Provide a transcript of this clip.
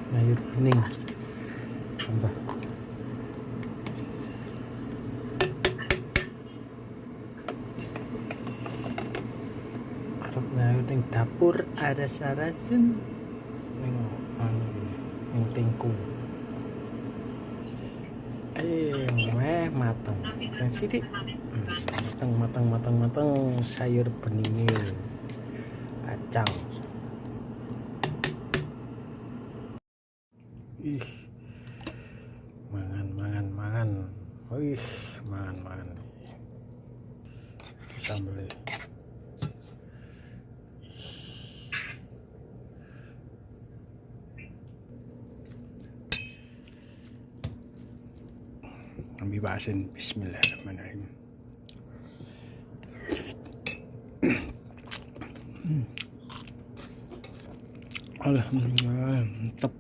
sayur bening tambah. Arep ning dapur ada sarasen ning ning tengkung. Mateng. Yang sidik. Mateng sayur beningnya. Kacang. Ih. Mangan. Wih, mangan. Sambel. Ambil bahasin. Bismillahirrahmanirrahim. Alhamdulillah, mantap.